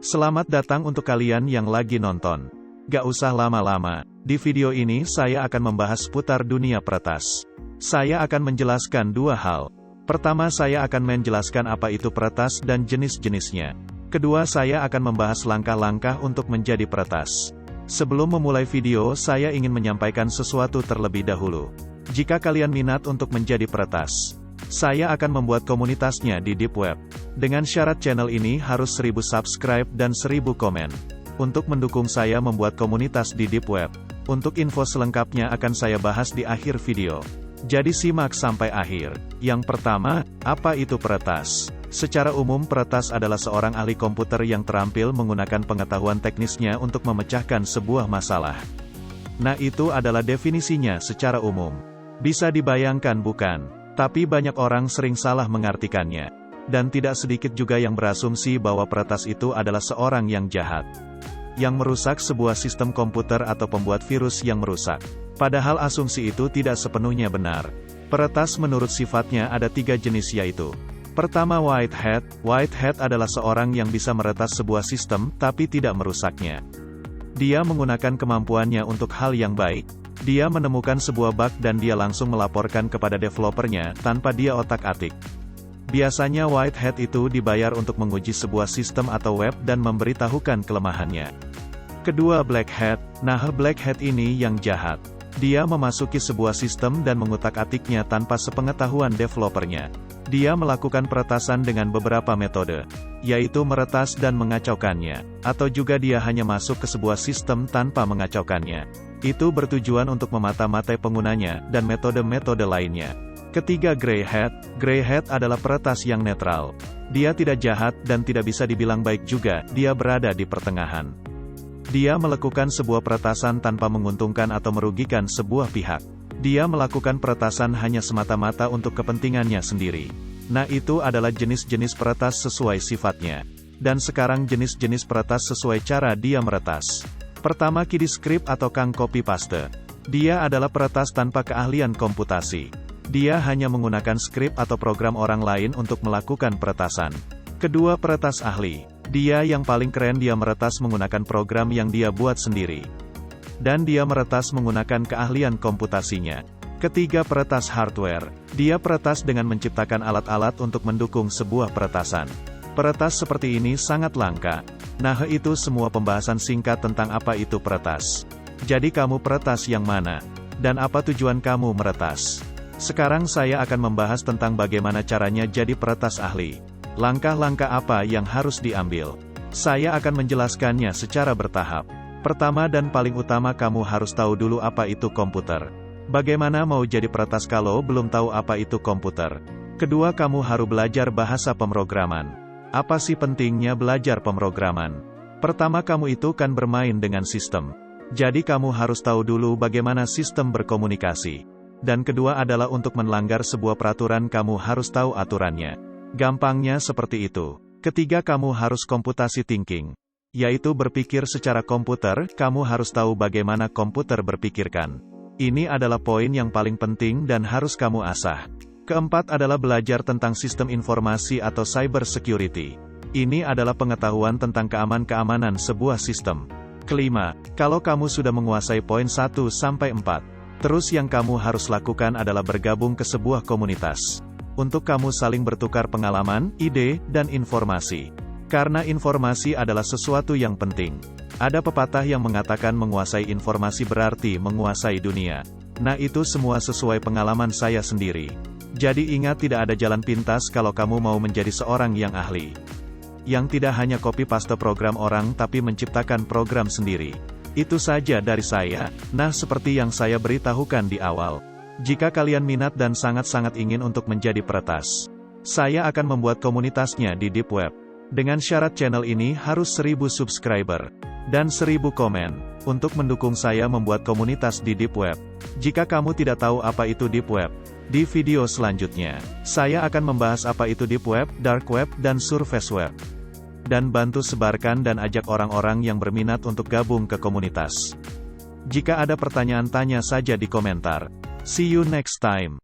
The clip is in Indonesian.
Selamat datang untuk kalian yang lagi nonton. Gak usah lama-lama, di video ini saya akan membahas seputar dunia peretas. Saya akan menjelaskan dua hal. Pertama, saya akan menjelaskan apa itu peretas dan jenis-jenisnya. Kedua, saya akan membahas langkah-langkah untuk menjadi peretas. Sebelum memulai video, saya ingin menyampaikan sesuatu terlebih dahulu. Jika kalian minat untuk menjadi peretas, saya akan membuat komunitasnya di Deep Web. Dengan syarat channel ini harus 1000 subscribe dan 1000 komen. Untuk mendukung saya membuat komunitas di Deep Web. Untuk info selengkapnya akan saya bahas di akhir video. Jadi simak sampai akhir. Yang pertama, apa itu peretas? Secara umum peretas adalah seorang ahli komputer yang terampil menggunakan pengetahuan teknisnya untuk memecahkan sebuah masalah. Nah, itu adalah definisinya secara umum. Bisa dibayangkan bukan? Tapi banyak orang sering salah mengartikannya. Dan tidak sedikit juga yang berasumsi bahwa peretas itu adalah seorang yang jahat, yang merusak sebuah sistem komputer atau pembuat virus yang merusak. Padahal asumsi itu tidak sepenuhnya benar. Peretas menurut sifatnya ada 3 jenis, yaitu: pertama, white hat. White hat adalah seorang yang bisa meretas sebuah sistem, tapi tidak merusaknya. Dia menggunakan kemampuannya untuk hal yang baik. Dia menemukan sebuah bug dan dia langsung melaporkan kepada developernya, tanpa dia otak-atik. Biasanya white hat itu dibayar untuk menguji sebuah sistem atau web dan memberitahukan kelemahannya. Kedua, black hat. Nah, black hat ini yang jahat. Dia memasuki sebuah sistem dan mengutak-atiknya tanpa sepengetahuan developernya. Dia melakukan peretasan dengan beberapa metode, yaitu meretas dan mengacaukannya, atau juga dia hanya masuk ke sebuah sistem tanpa mengacaukannya. Itu bertujuan untuk memata-matai penggunanya, dan metode-metode lainnya. Ketiga, grey hat. Grey hat adalah peretas yang netral. Dia tidak jahat dan tidak bisa dibilang baik juga, dia berada di pertengahan. Dia melakukan sebuah peretasan tanpa menguntungkan atau merugikan sebuah pihak. Dia melakukan peretasan hanya semata-mata untuk kepentingannya sendiri. Nah, itu adalah jenis-jenis peretas sesuai sifatnya. Dan sekarang jenis-jenis peretas sesuai cara dia meretas. Pertama, kiddie script atau kang copy paste. Dia adalah peretas tanpa keahlian komputasi. Dia hanya menggunakan skrip atau program orang lain untuk melakukan peretasan. Kedua, peretas ahli. Dia yang paling keren, dia meretas menggunakan program yang dia buat sendiri. Dan dia meretas menggunakan keahlian komputasinya. Ketiga, peretas hardware. Dia peretas dengan menciptakan alat-alat untuk mendukung sebuah peretasan. Peretas seperti ini sangat langka. Nah, itu semua pembahasan singkat tentang apa itu peretas. Jadi kamu peretas yang mana? Dan apa tujuan kamu meretas? Sekarang saya akan membahas tentang bagaimana caranya jadi peretas ahli. Langkah-langkah apa yang harus diambil? Saya akan menjelaskannya secara bertahap. Pertama dan paling utama, kamu harus tahu dulu apa itu komputer. Bagaimana mau jadi peretas kalau belum tahu apa itu komputer? Kedua, kamu harus belajar bahasa pemrograman. Apa sih pentingnya belajar pemrograman? Pertama, kamu itu kan bermain dengan sistem. Jadi kamu harus tahu dulu bagaimana sistem berkomunikasi. Dan kedua adalah untuk melanggar sebuah peraturan kamu harus tahu aturannya. Gampangnya seperti itu. Ketiga, kamu harus computational thinking, yaitu berpikir secara komputer. Kamu harus tahu bagaimana komputer berpikirkan. Ini adalah poin yang paling penting dan harus kamu asah. Keempat adalah belajar tentang sistem informasi atau cyber security. Ini adalah pengetahuan tentang keamanan sebuah sistem. Kelima, kalau kamu sudah menguasai poin 1-4, terus yang kamu harus lakukan adalah bergabung ke sebuah komunitas. Untuk kamu saling bertukar pengalaman, ide, dan informasi. Karena informasi adalah sesuatu yang penting. Ada pepatah yang mengatakan menguasai informasi berarti menguasai dunia. Nah, itu semua sesuai pengalaman saya sendiri. Jadi ingat, tidak ada jalan pintas kalau kamu mau menjadi seorang yang ahli. Yang tidak hanya copy paste program orang tapi menciptakan program sendiri. Itu saja dari saya. Nah, seperti yang saya beritahukan di awal. Jika kalian minat dan sangat-sangat ingin untuk menjadi peretas, saya akan membuat komunitasnya di Deep Web. Dengan syarat channel ini harus 1000 subscriber dan 1000 komen. Untuk mendukung saya membuat komunitas di Deep Web. Jika kamu tidak tahu apa itu Deep Web, di video selanjutnya, saya akan membahas apa itu Deep Web, Dark Web, dan Surface Web. Dan bantu sebarkan dan ajak orang-orang yang berminat untuk gabung ke komunitas. Jika ada pertanyaan, tanya saja di komentar. See you next time.